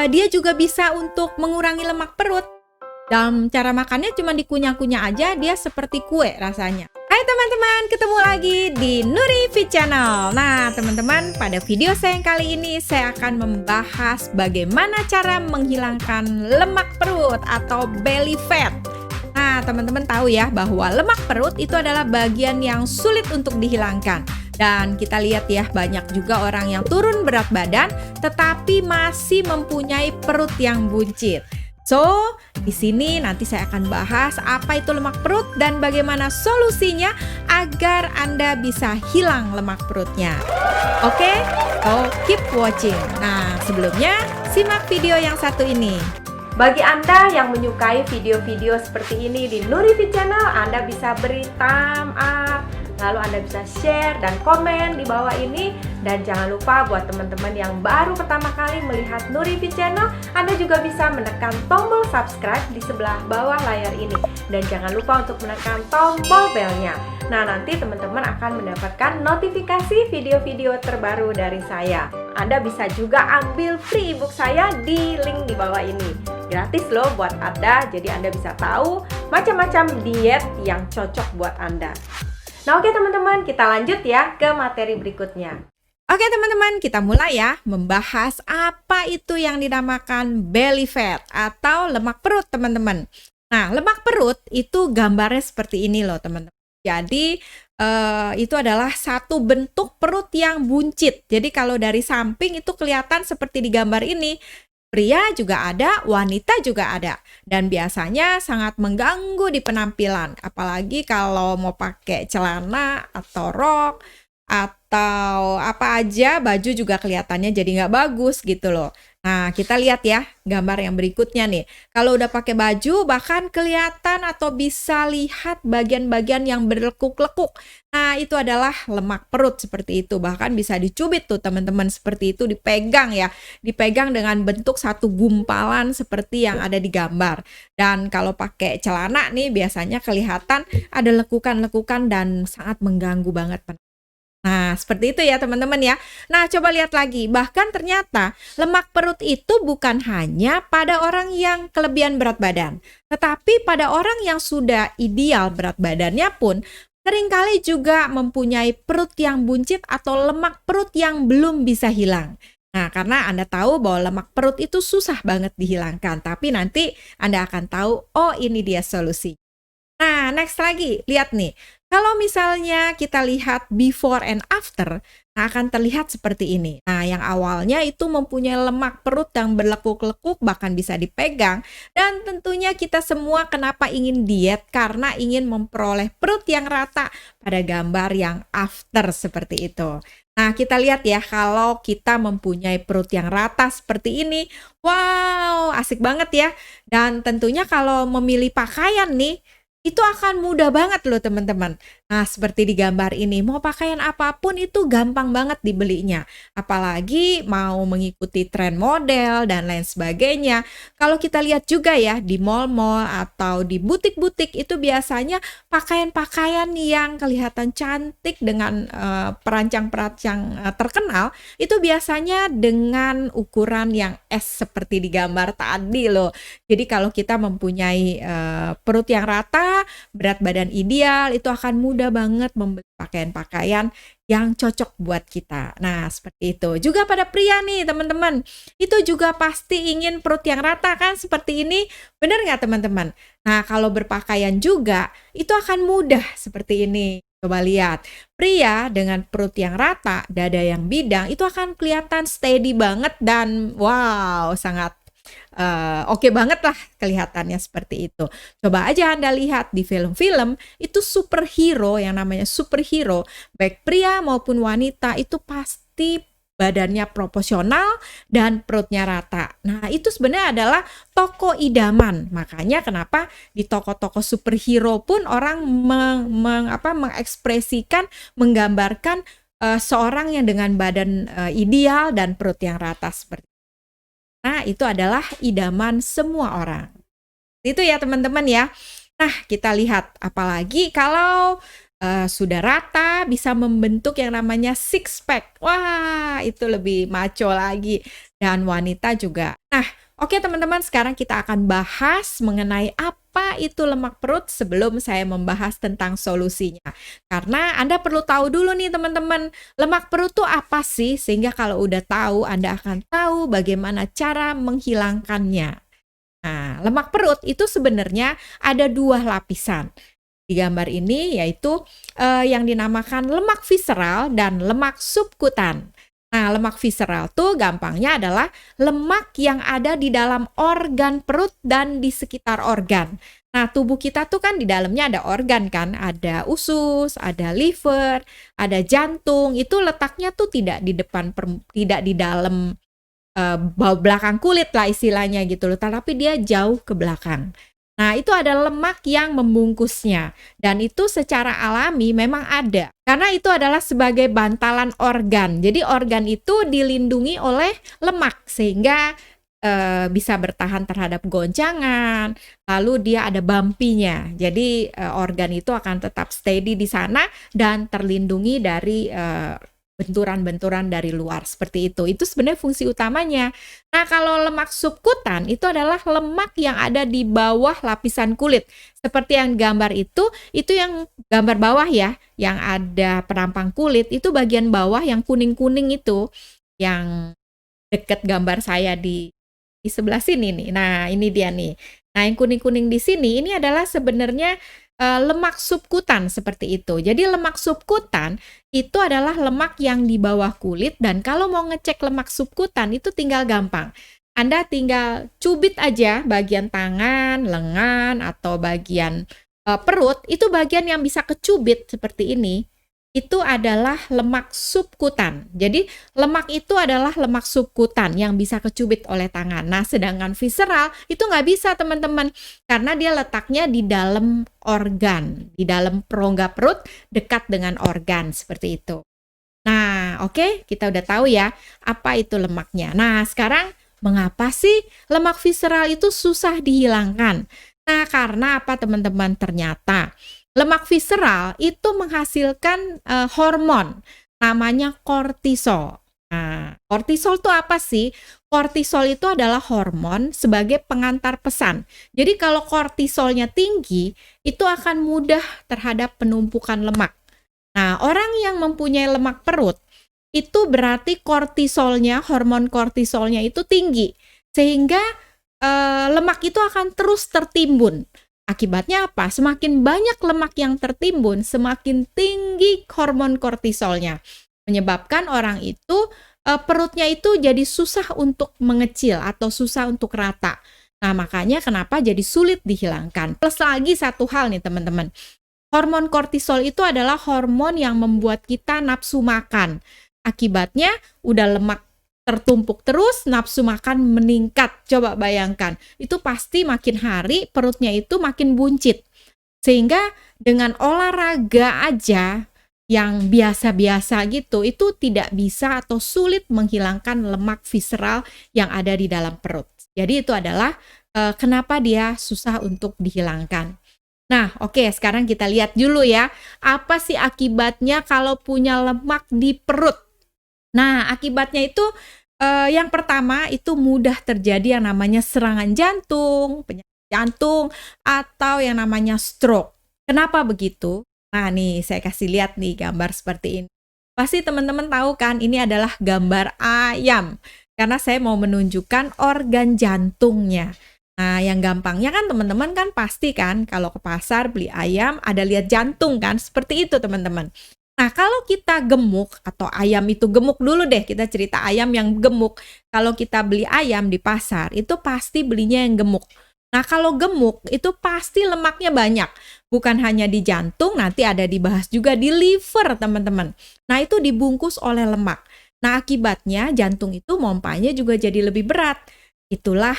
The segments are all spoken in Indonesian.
dia juga bisa untuk mengurangi lemak perut. Dalam cara makannya cuma dikunyah-kunyah aja, dia seperti kue rasanya. Hai teman-teman, ketemu lagi di Nuri Fit Channel. Nah teman-teman, pada video saya yang kali ini saya akan membahas bagaimana cara menghilangkan lemak perut atau belly fat. Nah teman-teman tahu ya bahwa lemak perut itu adalah bagian yang sulit untuk dihilangkan. Dan kita lihat ya, banyak juga orang yang turun berat badan tetapi masih mempunyai perut yang buncit. So, di sini nanti saya akan bahas apa itu lemak perut dan bagaimana solusinya agar Anda bisa hilang lemak perutnya. Oke, so keep watching. Nah, sebelumnya simak video yang satu ini. Bagi Anda yang menyukai video-video seperti ini di Nuri Fit Channel, Anda bisa beri thumb up, lalu Anda bisa share dan komen di bawah ini. Dan jangan lupa buat teman-teman yang baru pertama kali melihat Nuri Fit Channel, Anda juga bisa menekan tombol subscribe di sebelah bawah layar ini. Dan jangan lupa untuk menekan tombol belnya. Nah, nanti teman-teman akan mendapatkan notifikasi video-video terbaru dari saya. Anda bisa juga ambil free ebook saya di link di bawah ini. Gratis loh buat Anda, jadi Anda bisa tahu macam-macam diet yang cocok buat Anda. Nah oke teman-teman, kita lanjut ya ke materi berikutnya. Oke teman-teman, kita mulai ya membahas apa itu yang dinamakan belly fat atau lemak perut teman-teman. Nah lemak perut itu gambarnya seperti ini loh teman-teman. Jadi itu adalah satu bentuk perut yang buncit. Jadi kalau dari samping itu kelihatan seperti di gambar ini. Pria juga ada, wanita juga ada. Dan biasanya sangat mengganggu di penampilan. Apalagi kalau mau pakai celana atau rok atau apa aja, baju juga kelihatannya jadi nggak bagus gitu loh. Nah, kita lihat ya gambar yang berikutnya nih. Kalau udah pakai baju, bahkan kelihatan atau bisa lihat bagian-bagian yang berlekuk-lekuk. Nah, itu adalah lemak perut seperti itu. Bahkan bisa dicubit tuh teman-teman, seperti itu dipegang ya. Dipegang dengan bentuk satu gumpalan seperti yang ada di gambar. Dan kalau pakai celana nih biasanya kelihatan ada lekukan-lekukan dan sangat mengganggu banget. Nah, seperti itu ya teman-teman ya. Nah, coba lihat lagi. Bahkan ternyata lemak perut itu bukan hanya pada orang yang kelebihan berat badan. Tetapi pada orang yang sudah ideal berat badannya pun seringkali juga mempunyai perut yang buncit atau lemak perut yang belum bisa hilang. Nah, karena Anda tahu bahwa lemak perut itu susah banget dihilangkan. Tapi nanti Anda akan tahu, oh ini dia solusi. Nah, next lagi. Lihat nih. Kalau misalnya kita lihat before and after, nah akan terlihat seperti ini. Nah, yang awalnya itu mempunyai lemak perut yang berlekuk-lekuk, bahkan bisa dipegang. Dan tentunya kita semua kenapa ingin diet? Karena ingin memperoleh perut yang rata pada gambar yang after seperti itu. Nah, kita lihat ya, kalau kita mempunyai perut yang rata seperti ini, wow, asik banget ya. Dan tentunya kalau memilih pakaian nih, itu akan mudah banget loh teman-teman. Nah seperti di gambar ini, mau pakaian apapun itu gampang banget dibelinya. Apalagi mau mengikuti tren model dan lain sebagainya. Kalau kita lihat juga ya di mall-mall atau di butik-butik itu biasanya pakaian-pakaian yang kelihatan cantik dengan perancang-perancang terkenal. Itu biasanya dengan ukuran yang S seperti di gambar tadi loh. Jadi kalau kita mempunyai perut yang rata, berat badan ideal, itu akan mudah banget membeli pakaian-pakaian yang cocok buat kita. Nah, seperti itu. Juga pada pria nih, teman-teman. Itu juga pasti ingin perut yang rata kan seperti ini. Benar nggak, teman-teman? Nah, kalau berpakaian juga, itu akan mudah seperti ini. Coba lihat. Pria dengan perut yang rata, dada yang bidang, itu akan kelihatan steady banget dan wow, sangat oke banget lah kelihatannya seperti itu. Coba aja Anda lihat di film-film itu superhero, yang namanya superhero, baik pria maupun wanita itu pasti badannya proporsional dan perutnya rata. Nah itu sebenarnya adalah tokoh idaman. Makanya kenapa di toko-toko superhero pun orang mengekspresikan, menggambarkan seorang yang dengan badan ideal dan perut yang rata seperti itu. Nah, itu adalah idaman semua orang. Itu ya teman-teman ya. Nah, kita lihat apalagi kalau sudah rata bisa membentuk yang namanya six pack. Wah, itu lebih maco lagi. Dan wanita juga. Nah, Oke teman-teman, sekarang kita akan bahas mengenai apa itu lemak perut sebelum saya membahas tentang solusinya. Karena Anda perlu tahu dulu nih teman-teman, lemak perut tuh apa sih? Sehingga kalau udah tahu, Anda akan tahu bagaimana cara menghilangkannya. Nah, lemak perut itu sebenarnya ada dua lapisan. Di gambar ini yaitu yang dinamakan lemak visceral dan lemak subkutan. Nah, lemak visceral tuh gampangnya adalah lemak yang ada di dalam organ perut dan di sekitar organ. Nah, tubuh kita tuh kan di dalamnya ada organ kan, ada usus, ada liver, ada jantung. Itu letaknya tuh tidak di depan, tidak di dalam belakang kulit lah istilahnya gitu loh, tapi dia jauh ke belakang. Nah, itu ada lemak yang membungkusnya dan itu secara alami memang ada. Karena itu adalah sebagai bantalan organ. Jadi organ itu dilindungi oleh lemak sehingga bisa bertahan terhadap goncangan. Lalu dia ada bumpy-nya. Jadi organ itu akan tetap steady di sana dan terlindungi dari benturan-benturan dari luar seperti itu. Itu sebenarnya fungsi utamanya. Nah, kalau lemak subkutan itu adalah lemak yang ada di bawah lapisan kulit. Seperti yang gambar itu yang gambar bawah ya, yang ada perampang kulit, itu bagian bawah yang kuning-kuning itu, yang deket gambar saya di sebelah sini nih. Nah, ini dia nih. Nah, yang kuning-kuning di sini ini adalah sebenarnya lemak subkutan seperti itu. Jadi lemak subkutan itu adalah lemak yang di bawah kulit dan kalau mau ngecek lemak subkutan itu tinggal gampang. Anda tinggal cubit aja bagian tangan, lengan, atau bagian perut, itu bagian yang bisa kecubit seperti ini. Itu adalah lemak subkutan. Jadi lemak itu adalah lemak subkutan yang bisa kecubit oleh tangan. Nah, sedangkan visceral itu nggak bisa teman-teman. Karena dia letaknya di dalam organ, di dalam perongga perut dekat dengan organ seperti itu. Nah, oke, kita udah tahu ya apa itu lemaknya. Nah, sekarang mengapa sih lemak visceral itu susah dihilangkan? Nah, karena apa teman-teman? Ternyata lemak visceral itu menghasilkan hormon namanya kortisol. Nah, kortisol itu apa sih? Kortisol itu adalah hormon sebagai pengantar pesan. Jadi kalau kortisolnya tinggi, itu akan mudah terhadap penumpukan lemak. Nah, orang yang mempunyai lemak perut, itu berarti kortisolnya, hormon kortisolnya itu tinggi. Sehingga lemak itu akan terus tertimbun. Akibatnya apa? Semakin banyak lemak yang tertimbun, semakin tinggi hormon kortisolnya. Menyebabkan orang itu perutnya itu jadi susah untuk mengecil atau susah untuk rata. Nah, makanya kenapa jadi sulit dihilangkan. Plus lagi satu hal nih teman-teman. Hormon kortisol itu adalah hormon yang membuat kita nafsu makan. Akibatnya udah lemak tertumpuk terus, nafsu makan meningkat. Coba bayangkan, itu pasti makin hari perutnya itu makin buncit. Sehingga dengan olahraga aja yang biasa-biasa gitu, itu tidak bisa atau sulit menghilangkan lemak visceral yang ada di dalam perut. Jadi itu adalah kenapa dia susah untuk dihilangkan. Nah, oke, sekarang kita lihat dulu ya, apa sih akibatnya kalau punya lemak di perut? Nah, akibatnya itu yang pertama itu mudah terjadi yang namanya serangan jantung, penyakit jantung, atau yang namanya stroke. Kenapa begitu? Nah, nih saya kasih lihat nih gambar seperti ini. Pasti teman-teman tahu kan, ini adalah gambar ayam. Karena saya mau menunjukkan organ jantungnya. Nah, yang gampangnya kan teman-teman kan pasti kan kalau ke pasar beli ayam ada lihat jantung kan, seperti itu teman-teman. Nah, kalau kita gemuk atau ayam itu gemuk dulu deh, kita cerita ayam yang gemuk. Kalau kita beli ayam di pasar, itu pasti belinya yang gemuk. Nah, kalau gemuk itu pasti lemaknya banyak. Bukan hanya di jantung, nanti ada dibahas juga di liver, teman-teman. Nah, itu dibungkus oleh lemak. Nah, akibatnya jantung itu mompanya juga jadi lebih berat. Itulah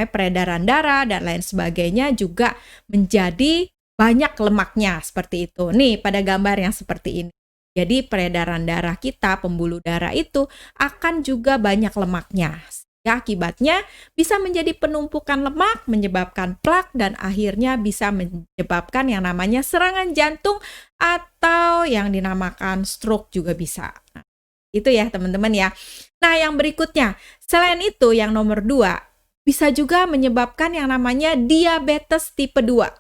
peredaran darah dan lain sebagainya juga menjadi banyak lemaknya seperti itu. Nih pada gambar yang seperti ini. Jadi peredaran darah kita, pembuluh darah itu akan juga banyak lemaknya. Ya, akibatnya bisa menjadi penumpukan lemak, menyebabkan plak dan akhirnya bisa menyebabkan yang namanya serangan jantung atau yang dinamakan stroke juga bisa. Nah, Itu ya teman-teman ya. Nah yang berikutnya, selain itu yang nomor 2, bisa juga menyebabkan yang namanya diabetes tipe 2.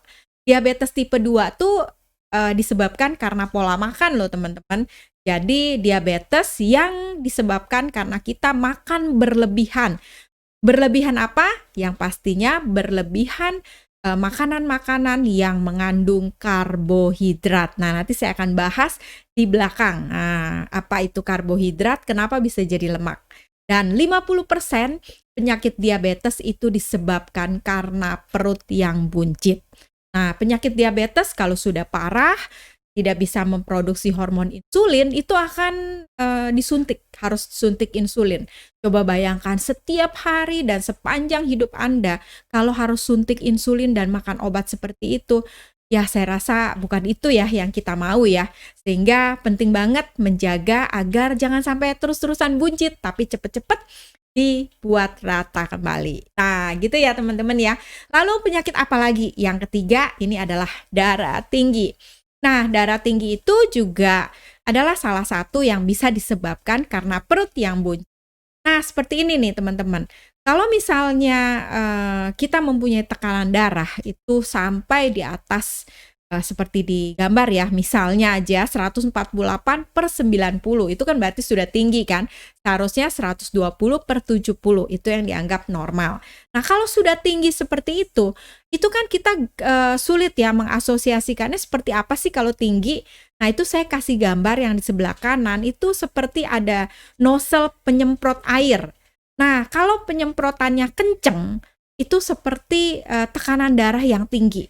Diabetes tipe 2 tuh disebabkan karena pola makan loh teman-teman. Jadi diabetes yang disebabkan karena kita makan berlebihan. Berlebihan apa? Yang pastinya berlebihan makanan-makanan yang mengandung karbohidrat. Nah, nanti saya akan bahas di belakang. Nah, apa itu karbohidrat? Kenapa bisa jadi lemak? Dan 50% penyakit diabetes itu disebabkan karena perut yang buncit. Nah, penyakit diabetes kalau sudah parah, tidak bisa memproduksi hormon insulin, itu akan disuntik, harus suntik insulin. Coba bayangkan setiap hari dan sepanjang hidup Anda, kalau harus suntik insulin dan makan obat seperti itu, ya saya rasa bukan itu ya yang kita mau ya. Sehingga penting banget menjaga agar jangan sampai terus-terusan buncit, tapi cepet-cepet dibuat rata kembali. Nah, gitu ya teman-teman ya. Lalu penyakit apa lagi? Yang ketiga, ini adalah darah tinggi. Nah, darah tinggi itu juga adalah salah satu yang bisa disebabkan karena perut yang buncit. Nah, seperti ini nih teman-teman. Kalau misalnya kita mempunyai tekanan darah itu sampai di atas seperti di gambar ya, misalnya aja 148/90, itu kan berarti sudah tinggi kan. Seharusnya 120/70, itu yang dianggap normal. Nah, kalau sudah tinggi seperti itu kan kita sulit ya mengasosiasikannya seperti apa sih kalau tinggi. Nah, itu saya kasih gambar yang di sebelah kanan, itu seperti ada nozzle penyemprot air. Nah, kalau penyemprotannya kenceng, itu seperti tekanan darah yang tinggi.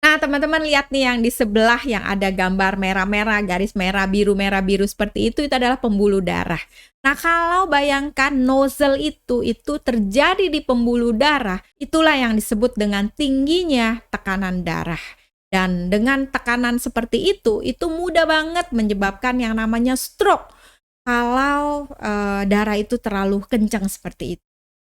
Nah, teman-teman lihat nih yang di sebelah yang ada gambar merah-merah, garis merah biru seperti itu adalah pembuluh darah. Nah, kalau bayangkan nozzle itu terjadi di pembuluh darah, itulah yang disebut dengan tingginya tekanan darah. Dan dengan tekanan seperti itu mudah banget menyebabkan yang namanya stroke kalau darah itu terlalu kencang seperti itu.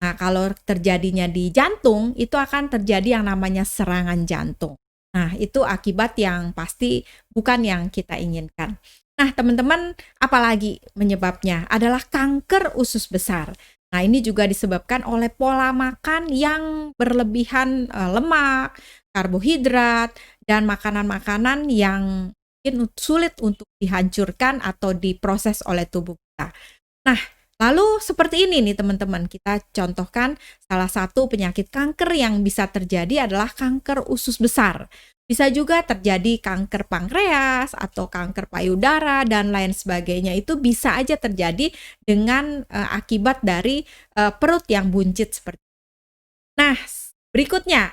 Nah, kalau terjadinya di jantung, itu akan terjadi yang namanya serangan jantung. Nah, itu akibat yang pasti bukan yang kita inginkan. Nah, teman-teman, apalagi menyebabnya adalah kanker usus besar. Nah, ini juga disebabkan oleh pola makan yang berlebihan lemak, karbohidrat, dan makanan-makanan yang mungkin sulit untuk dihancurkan atau diproses oleh tubuh kita. Nah, lalu seperti ini nih teman-teman, kita contohkan salah satu penyakit kanker yang bisa terjadi adalah kanker usus besar. Bisa juga terjadi kanker pankreas atau kanker payudara dan lain sebagainya. Itu bisa aja terjadi dengan akibat dari perut yang buncit seperti itu. Nah, berikutnya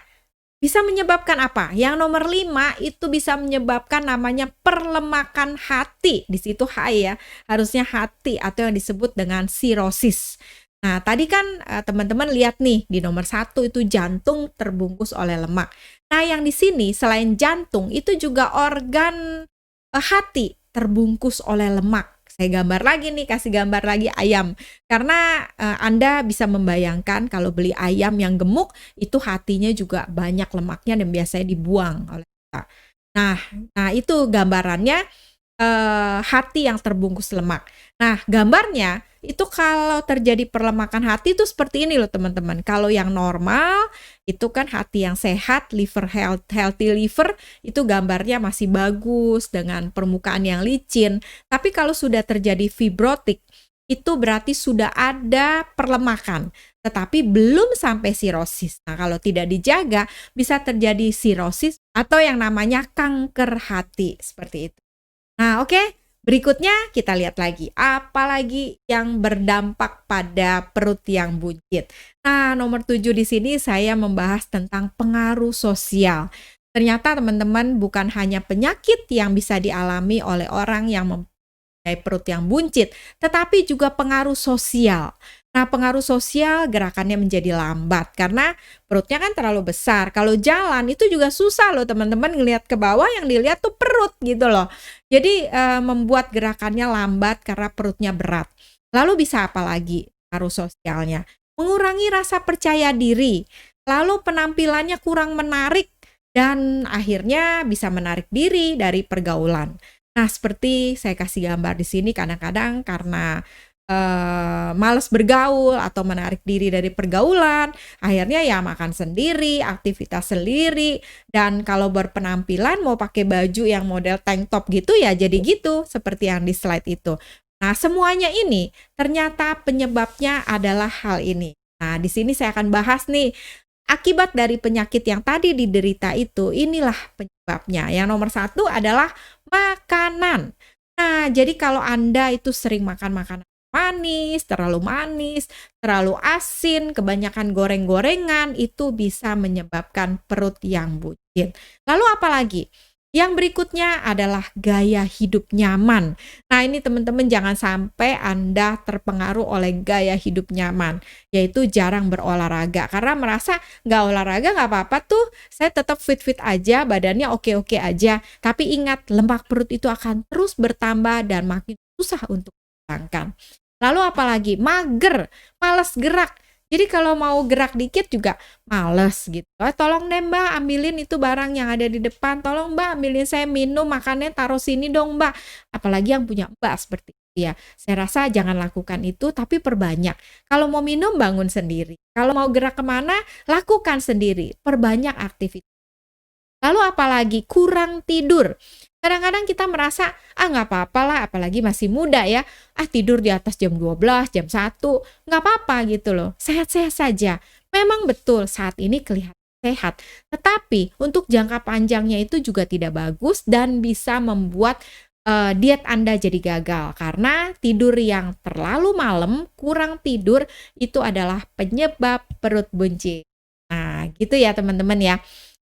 bisa menyebabkan apa? Yang nomor 5 itu bisa menyebabkan namanya perlemakan hati. Di situ H ya, harusnya hati atau yang disebut dengan sirosis. Nah, tadi kan teman-teman lihat nih di nomor 1 itu jantung terbungkus oleh lemak. Nah, yang di sini selain jantung itu juga organ hati terbungkus oleh lemak. Saya gambar lagi nih, kasih gambar lagi ayam. Karena Anda bisa membayangkan kalau beli ayam yang gemuk, itu hatinya juga banyak lemaknya dan biasanya dibuang oleh kita. Nah itu gambarannya hati yang terbungkus lemak. Nah, gambarnya itu kalau terjadi perlemakan hati itu seperti ini loh teman-teman. Kalau yang normal itu kan hati yang sehat, liver healthy liver, itu gambarnya masih bagus dengan permukaan yang licin. Tapi kalau sudah terjadi fibrotik, itu berarti sudah ada perlemakan, tetapi belum sampai sirosis. Nah, kalau tidak dijaga bisa terjadi sirosis atau yang namanya kanker hati seperti itu. Nah, oke. Berikutnya kita lihat lagi, apalagi yang berdampak pada perut yang buncit. Nah, nomor 7 di sini saya membahas tentang pengaruh sosial. Ternyata teman-teman bukan hanya penyakit yang bisa dialami oleh orang yang mempunyai perut yang buncit, tetapi juga pengaruh sosial. Nah, pengaruh sosial gerakannya menjadi lambat karena perutnya kan terlalu besar. Kalau jalan itu juga susah loh teman-teman, ngelihat ke bawah yang dilihat tuh perut gitu loh. Jadi membuat gerakannya lambat karena perutnya berat. Lalu bisa apa lagi pengaruh sosialnya? Mengurangi rasa percaya diri. Lalu penampilannya kurang menarik dan akhirnya bisa menarik diri dari pergaulan. Nah, seperti saya kasih gambar di sini kadang-kadang karena, males bergaul atau menarik diri dari pergaulan, akhirnya ya makan sendiri, aktivitas sendiri, dan kalau berpenampilan mau pakai baju yang model tank top gitu ya jadi gitu, seperti yang di slide itu. Nah, semuanya ini ternyata penyebabnya adalah hal ini. Nah, di sini saya akan bahas nih, akibat dari penyakit yang tadi diderita itu, inilah penyebabnya. Yang nomor satu adalah makanan. Nah, jadi kalau Anda itu sering makan makanan manis, terlalu asin, kebanyakan goreng-gorengan, itu bisa menyebabkan perut yang buncit. Lalu apalagi? Yang berikutnya adalah gaya hidup nyaman. Nah, ini teman-teman jangan sampai Anda terpengaruh oleh gaya hidup nyaman, yaitu jarang berolahraga. Karena merasa nggak olahraga nggak apa-apa tuh, saya tetap fit-fit aja, badannya oke-oke aja. Tapi ingat, lemak perut itu akan terus bertambah dan makin susah untuk dihilangkan. Lalu apalagi? Mager, malas gerak. Jadi kalau mau gerak dikit juga males gitu. Tolong deh Mbak ambilin itu barang yang ada di depan. Tolong Mbak ambilin saya minum, makannya taruh sini dong Mbak. Apalagi yang punya Mbak seperti itu ya. Saya rasa jangan lakukan itu, tapi perbanyak. Kalau mau minum bangun sendiri. Kalau mau gerak kemana, lakukan sendiri. Perbanyak aktivitas. Lalu apalagi? Kurang tidur. Kadang-kadang kita merasa, nggak apa-apa lah, apalagi masih muda ya. Tidur di atas jam 12, jam 1, nggak apa-apa gitu loh. Sehat-sehat saja. Memang betul saat ini kelihatan sehat. Tetapi untuk jangka panjangnya itu juga tidak bagus dan bisa membuat diet Anda jadi gagal. Karena tidur yang terlalu malam, kurang tidur, itu adalah penyebab perut buncit. Nah, gitu ya teman-teman ya.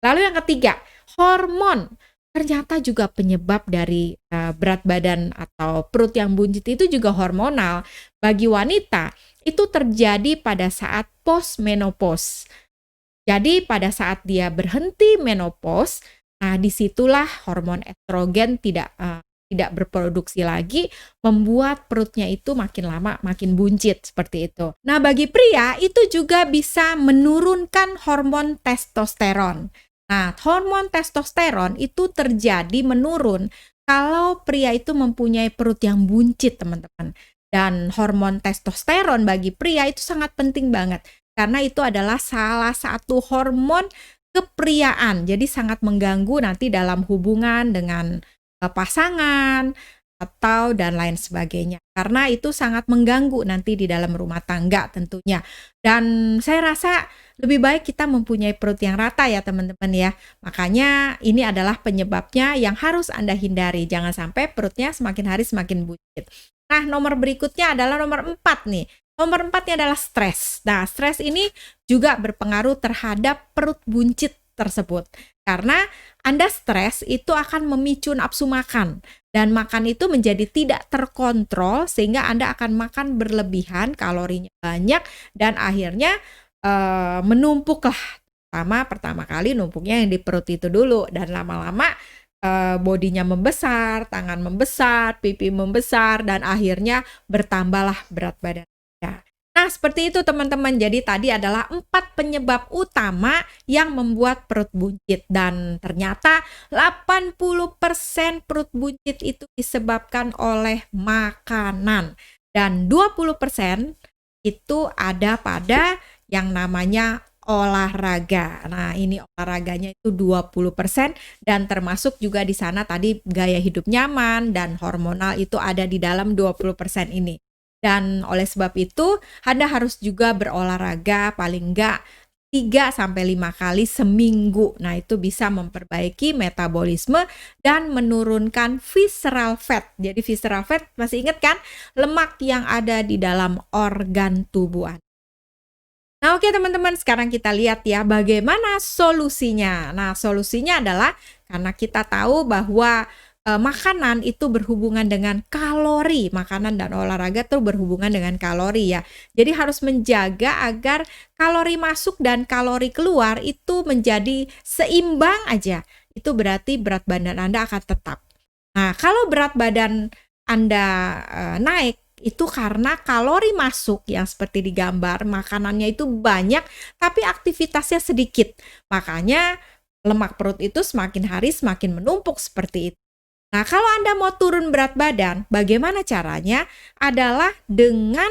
Lalu yang ketiga, hormon. Ternyata juga penyebab dari berat badan atau perut yang buncit itu juga hormonal. Bagi wanita, itu terjadi pada saat postmenopause. Jadi pada saat dia berhenti menopause, nah disitulah hormon estrogen tidak berproduksi lagi, membuat perutnya itu makin lama makin buncit seperti itu. Nah, bagi pria itu juga bisa menurunkan hormon testosteron. Nah, hormon testosteron itu terjadi menurun kalau pria itu mempunyai perut yang buncit, teman-teman. Dan hormon testosteron bagi pria itu sangat penting banget karena itu adalah salah satu hormon kepriaan. Jadi sangat mengganggu nanti dalam hubungan dengan pasangan atau dan lain sebagainya. Karena itu sangat mengganggu nanti di dalam rumah tangga tentunya. Dan saya rasa lebih baik kita mempunyai perut yang rata ya teman-teman ya. Makanya ini adalah penyebabnya yang harus Anda hindari. Jangan sampai perutnya semakin hari semakin buncit. Nah, nomor berikutnya adalah nomor 4 nih. Nomor 4-nya adalah stres. Nah, stres ini juga berpengaruh terhadap perut buncit tersebut. Karena Anda stres itu akan memicu nafsu makan. Dan makan itu menjadi tidak terkontrol sehingga Anda akan makan berlebihan, kalorinya banyak, dan akhirnya menumpuk lah. Pertama kali numpuknya yang di perut itu dulu, dan lama-lama bodinya membesar, tangan membesar, pipi membesar, dan akhirnya bertambahlah berat badan. Nah, seperti itu teman-teman. Jadi tadi adalah 4 penyebab utama yang membuat perut buncit. Dan ternyata 80% perut buncit itu disebabkan oleh makanan. Dan 20% itu ada pada yang namanya olahraga. Nah, ini olahraganya itu 20% dan termasuk juga di sana tadi gaya hidup nyaman dan hormonal itu ada di dalam 20% ini. Dan oleh sebab itu, Anda harus juga berolahraga paling enggak 3-5 kali seminggu. Nah, itu bisa memperbaiki metabolisme dan menurunkan visceral fat. Jadi visceral fat, masih ingat kan? Lemak yang ada di dalam organ tubuh Anda. Nah, oke teman-teman, sekarang kita lihat ya bagaimana solusinya. Nah, solusinya adalah karena kita tahu bahwa makanan itu berhubungan dengan kalori. Makanan dan olahraga tuh berhubungan dengan kalori ya. Jadi harus menjaga agar kalori masuk dan kalori keluar itu menjadi seimbang aja. Itu berarti berat badan Anda akan tetap. Nah, kalau berat badan Anda naik, itu karena kalori masuk yang seperti di gambar, makanannya itu banyak tapi aktivitasnya sedikit. Makanya lemak perut itu semakin hari semakin menumpuk seperti itu. Nah, kalau Anda mau turun berat badan, bagaimana caranya? Adalah dengan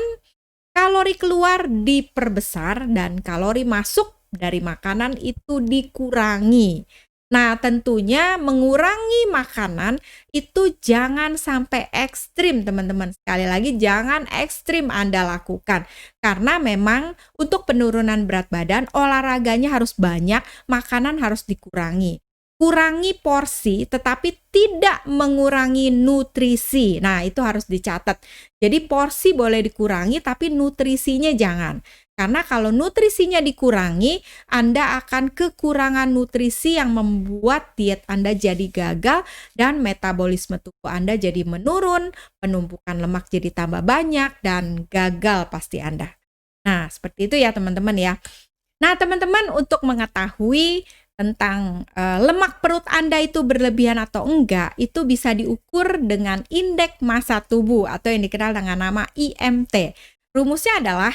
kalori keluar diperbesar dan kalori masuk dari makanan itu dikurangi. Nah, tentunya mengurangi makanan itu jangan sampai ekstrim, teman-teman. Sekali lagi, jangan ekstrim Anda lakukan. Karena memang untuk penurunan berat badan, olahraganya harus banyak, makanan harus dikurangi. Kurangi porsi, tetapi tidak mengurangi nutrisi. Nah, itu harus dicatat. Jadi porsi boleh dikurangi, tapi nutrisinya jangan. Karena kalau nutrisinya dikurangi, Anda akan kekurangan nutrisi yang membuat diet Anda jadi gagal dan metabolisme tubuh Anda jadi menurun, penumpukan lemak jadi tambah banyak, dan gagal pasti Anda. Nah, seperti itu ya teman-teman ya. Nah, teman-teman, untuk mengetahui tentang lemak perut Anda itu berlebihan atau enggak, itu bisa diukur dengan indeks massa tubuh atau yang dikenal dengan nama IMT. Rumusnya adalah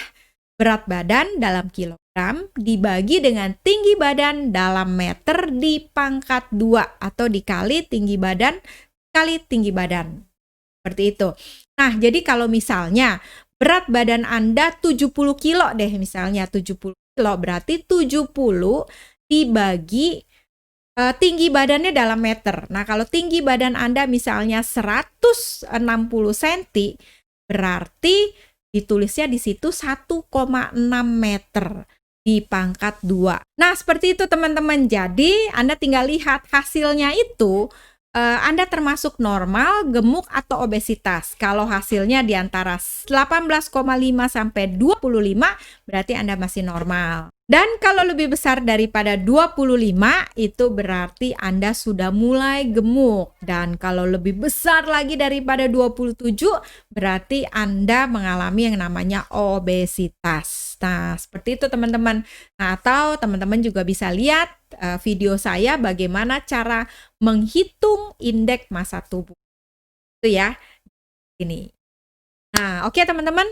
berat badan dalam kilogram dibagi dengan tinggi badan dalam meter dipangkat 2 atau dikali tinggi badan kali tinggi badan. Seperti itu. Nah, jadi kalau misalnya berat badan Anda 70 kilo deh, misalnya 70 kilo, berarti 70 dibagi tinggi badannya dalam meter. Nah, kalau tinggi badan Anda misalnya 160 cm, berarti ditulisnya di situ 1,6 meter dipangkat 2. Nah, seperti itu teman-teman. Jadi, Anda tinggal lihat hasilnya itu Anda termasuk normal, gemuk, atau obesitas. Kalau hasilnya di antara 18,5 sampai 25, berarti Anda masih normal. Dan kalau lebih besar daripada 25, itu berarti Anda sudah mulai gemuk. Dan kalau lebih besar lagi daripada 27, berarti Anda mengalami yang namanya obesitas. Nah, seperti itu teman-teman. Nah, atau teman-teman juga bisa lihat video saya bagaimana cara menghitung indeks massa tubuh. Itu ya, ini. Nah, oke teman-teman.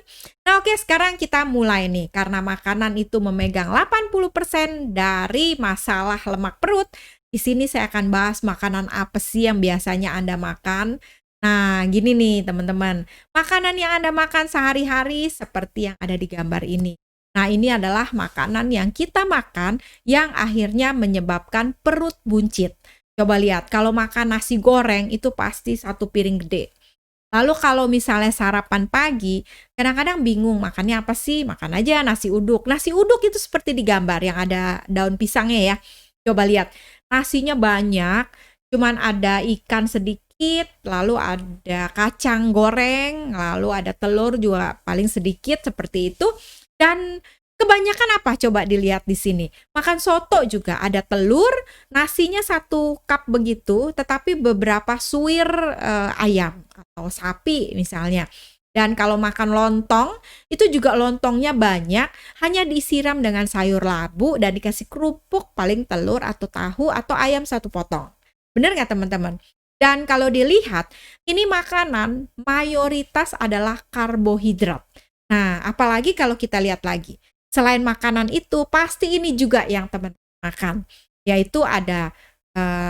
Nah, oke, sekarang kita mulai nih. Karena makanan itu memegang 80% dari masalah lemak perut. Di sini saya akan bahas makanan apa sih yang biasanya Anda makan. Nah, gini nih teman-teman. Makanan yang Anda makan sehari-hari seperti yang ada di gambar ini. Nah, ini adalah makanan yang kita makan yang akhirnya menyebabkan perut buncit. Coba lihat, kalau makan nasi goreng itu pasti satu piring gede. Lalu kalau misalnya sarapan pagi, kadang-kadang bingung makannya apa sih? Makan aja nasi uduk. Nasi uduk itu seperti di gambar yang ada daun pisangnya ya. Coba lihat, nasinya banyak, cuman ada ikan sedikit, lalu ada kacang goreng, lalu ada telur juga paling sedikit seperti itu. Dan kebanyakan apa? Coba dilihat di sini. Makan soto juga ada telur, nasinya 1 cup begitu, tetapi beberapa suwir ayam atau sapi misalnya. Dan kalau makan lontong, itu juga lontongnya banyak, hanya disiram dengan sayur labu dan dikasih kerupuk, paling telur atau tahu atau ayam 1 potong. Benar nggak teman-teman? Dan kalau dilihat, ini makanan mayoritas adalah karbohidrat. Nah, apalagi kalau kita lihat lagi. Selain makanan itu, pasti ini juga yang teman-teman makan, yaitu ada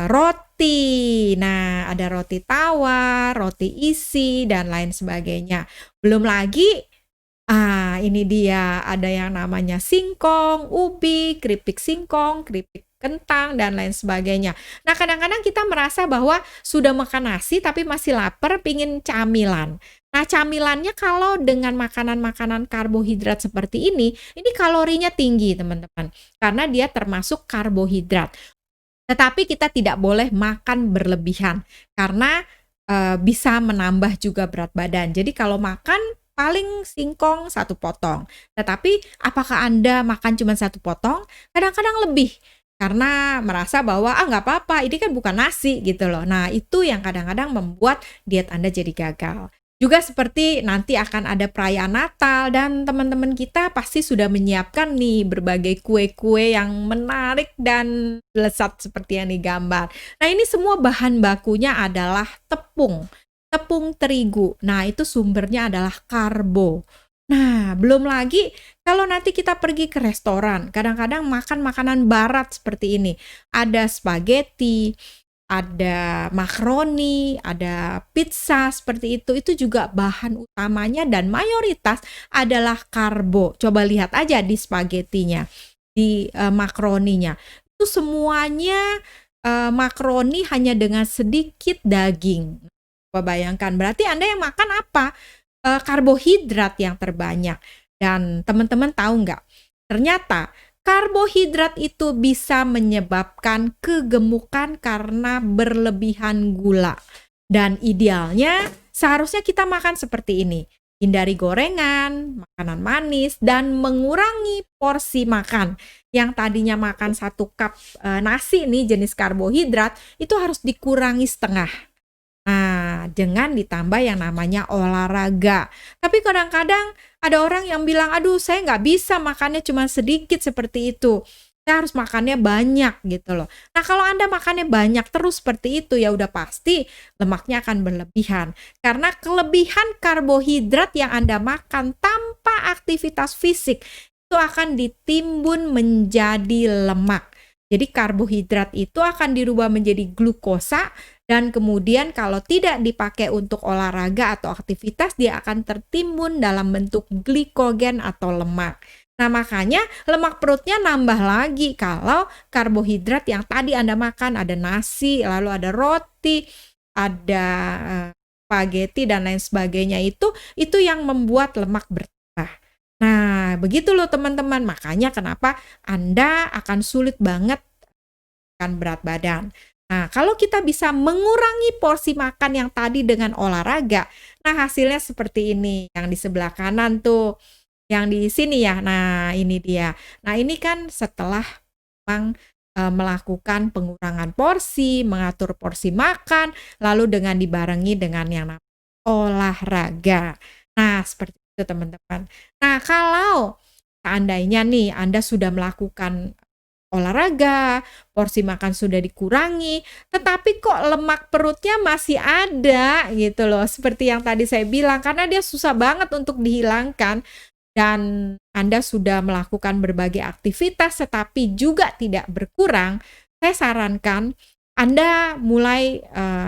roti. Nah, ada roti tawar, roti isi, dan lain sebagainya. Belum lagi, ini dia, ada yang namanya singkong, ubi, keripik singkong, keripik kentang, dan lain sebagainya. Nah, kadang-kadang kita merasa bahwa sudah makan nasi tapi masih lapar, pingin camilan. Nah, camilannya kalau dengan makanan-makanan karbohidrat seperti ini kalorinya tinggi, teman-teman. Karena dia termasuk karbohidrat. Tetapi kita tidak boleh makan berlebihan karena bisa menambah juga berat badan. Jadi kalau makan paling singkong 1 potong. Tetapi apakah Anda makan cuma 1 potong? Kadang-kadang lebih. Karena merasa bahwa nggak apa-apa, ini kan bukan nasi gitu loh. Nah, itu yang kadang-kadang membuat diet Anda jadi gagal. Juga seperti nanti akan ada perayaan Natal dan teman-teman kita pasti sudah menyiapkan nih berbagai kue-kue yang menarik dan lezat seperti yang digambar. Nah, ini semua bahan bakunya adalah tepung terigu. Nah, itu sumbernya adalah karbo. Nah, belum lagi kalau nanti kita pergi ke restoran, kadang-kadang makan makanan barat seperti ini. Ada spaghetti, ada makaroni, ada pizza seperti itu juga bahan utamanya dan mayoritas adalah karbo. Coba lihat aja di spagettinya, di makaroninya. Itu semuanya makaroni hanya dengan sedikit daging. Coba bayangkan, berarti Anda yang makan apa? Karbohidrat yang terbanyak. Dan teman-teman tahu nggak? Ternyata karbohidrat itu bisa menyebabkan kegemukan karena berlebihan gula. Dan idealnya seharusnya kita makan seperti ini. Hindari gorengan, makanan manis, dan mengurangi porsi makan. Yang tadinya makan 1 cup nasi nih jenis karbohidrat, itu harus dikurangi setengah. Nah, jangan ditambah yang namanya olahraga. Tapi kadang-kadang ada orang yang bilang, aduh saya nggak bisa makannya cuma sedikit seperti itu. Saya harus makannya banyak gitu loh. Nah, kalau Anda makannya banyak terus seperti itu, ya udah pasti lemaknya akan berlebihan. Karena kelebihan karbohidrat yang Anda makan tanpa aktivitas fisik, itu akan ditimbun menjadi lemak. Jadi karbohidrat itu akan dirubah menjadi glukosa, dan kemudian kalau tidak dipakai untuk olahraga atau aktivitas, dia akan tertimbun dalam bentuk glikogen atau lemak. Nah, makanya lemak perutnya nambah lagi kalau karbohidrat yang tadi Anda makan, ada nasi, lalu ada roti, ada spaghetti dan lain sebagainya, itu yang membuat lemak bertambah. Nah, begitu loh teman-teman. Makanya kenapa Anda akan sulit banget kan berat badan. Nah, kalau kita bisa mengurangi porsi makan yang tadi dengan olahraga, nah hasilnya seperti ini. Yang di sebelah kanan tuh, yang di sini ya. Nah, ini dia. Nah, ini kan setelah memang melakukan pengurangan porsi, mengatur porsi makan, lalu dengan dibarengi dengan yang namanya olahraga. Nah, seperti itu teman-teman. Nah, kalau seandainya nih Anda sudah melakukan olahraga, porsi makan sudah dikurangi, tetapi kok lemak perutnya masih ada gitu loh. Seperti yang tadi saya bilang, karena dia susah banget untuk dihilangkan dan Anda sudah melakukan berbagai aktivitas tetapi juga tidak berkurang, saya sarankan Anda mulai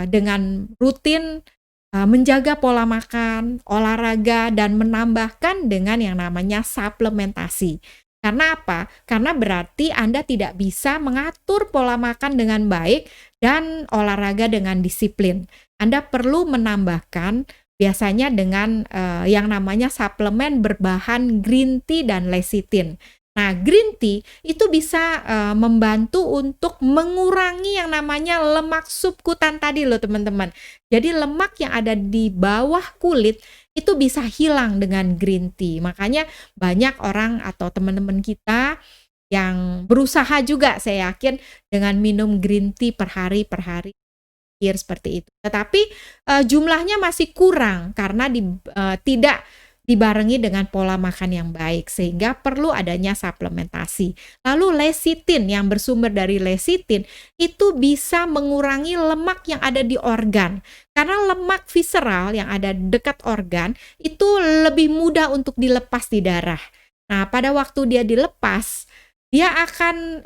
dengan rutin menjaga pola makan, olahraga, dan menambahkan dengan yang namanya suplementasi. Karena apa? Karena berarti Anda tidak bisa mengatur pola makan dengan baik dan olahraga dengan disiplin. Anda perlu menambahkan biasanya dengan yang namanya suplemen berbahan green tea dan lecithin. Nah, green tea itu bisa membantu untuk mengurangi yang namanya lemak subkutan tadi loh teman-teman. Jadi lemak yang ada di bawah kulit itu bisa hilang dengan green tea. Makanya banyak orang atau teman-teman kita yang berusaha juga, saya yakin, dengan minum green tea per hari seperti itu. Tetapi jumlahnya masih kurang karena tidak dibarengi dengan pola makan yang baik, sehingga perlu adanya suplementasi. Lalu lecithin yang bersumber dari lecithin itu bisa mengurangi lemak yang ada di organ. Karena lemak visceral yang ada dekat organ itu lebih mudah untuk dilepas di darah. Nah, pada waktu dia dilepas, dia akan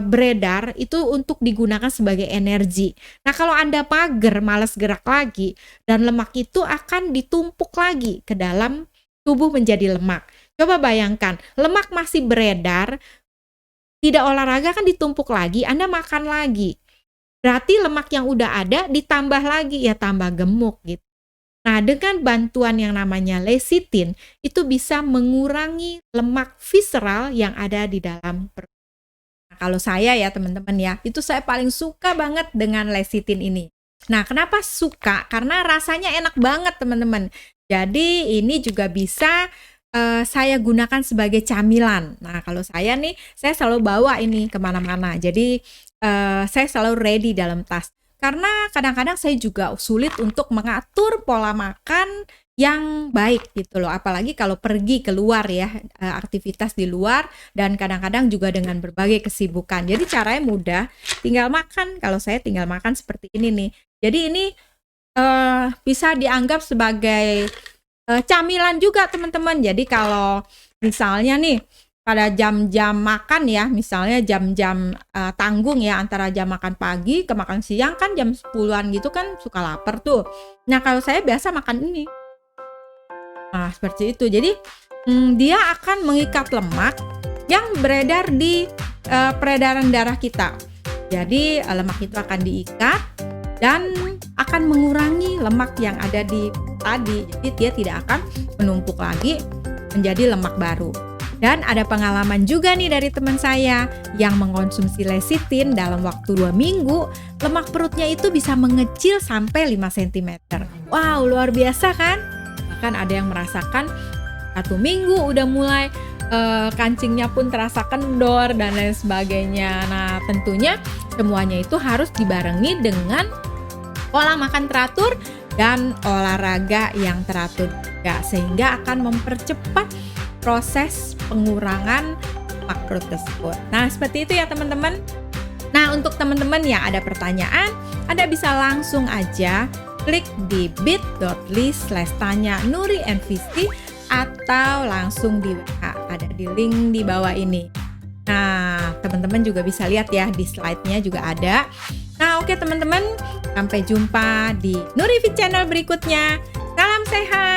beredar itu untuk digunakan sebagai energi. Nah, kalau Anda mager, malas gerak lagi, dan lemak itu akan ditumpuk lagi ke dalam tubuh menjadi lemak. Coba bayangkan, lemak masih beredar, tidak olahraga kan ditumpuk lagi, Anda makan lagi. Berarti lemak yang udah ada ditambah lagi, ya tambah gemuk gitu. Nah, dengan bantuan yang namanya lecithin, itu bisa mengurangi lemak visceral yang ada di dalam perut. Nah, kalau saya ya teman-teman ya, itu saya paling suka banget dengan lecithin ini. Nah, kenapa suka? Karena rasanya enak banget teman-teman. Jadi ini juga bisa saya gunakan sebagai camilan. Nah, kalau saya nih, saya selalu bawa ini kemana-mana. Jadi saya selalu ready dalam tas. Karena kadang-kadang saya juga sulit untuk mengatur pola makan yang baik gitu loh. Apalagi kalau pergi keluar ya, aktivitas di luar, dan kadang-kadang juga dengan berbagai kesibukan. Jadi caranya mudah, tinggal makan. Kalau saya tinggal makan seperti ini nih. Jadi ini bisa dianggap sebagai camilan juga teman-teman. Jadi kalau misalnya nih pada jam-jam makan ya, misalnya jam-jam tanggung ya, antara jam makan pagi ke makan siang kan jam 10-an gitu kan suka lapar tuh. Nah kalau saya biasa makan ini. Nah seperti itu. Jadi dia akan mengikat lemak yang beredar di peredaran darah kita. Jadi lemak itu akan diikat dan akan mengurangi lemak yang ada di tadi. Jadi dia tidak akan menumpuk lagi menjadi lemak baru. Dan ada pengalaman juga nih dari teman saya yang mengkonsumsi lecithin dalam waktu 2 minggu, lemak perutnya itu bisa mengecil sampai 5 cm. Wow, luar biasa kan? Bahkan ada yang merasakan 1 minggu udah mulai kancingnya pun terasa kendor dan lain sebagainya. Nah, tentunya semuanya itu harus dibarengi dengan pola makan teratur dan olahraga yang teratur juga, sehingga akan mempercepat proses pengurangan lemak perut tersebut. Nah, seperti itu ya teman-teman. Nah, untuk teman-teman yang ada pertanyaan, Anda bisa langsung aja klik di bit.ly/tanya Nuri NVC atau langsung di WA, ada di link di bawah ini. Nah, teman-teman juga bisa lihat ya, di slide-nya juga ada. Nah, oke teman-teman, sampai jumpa di Nuri Fit Channel berikutnya. Salam sehat!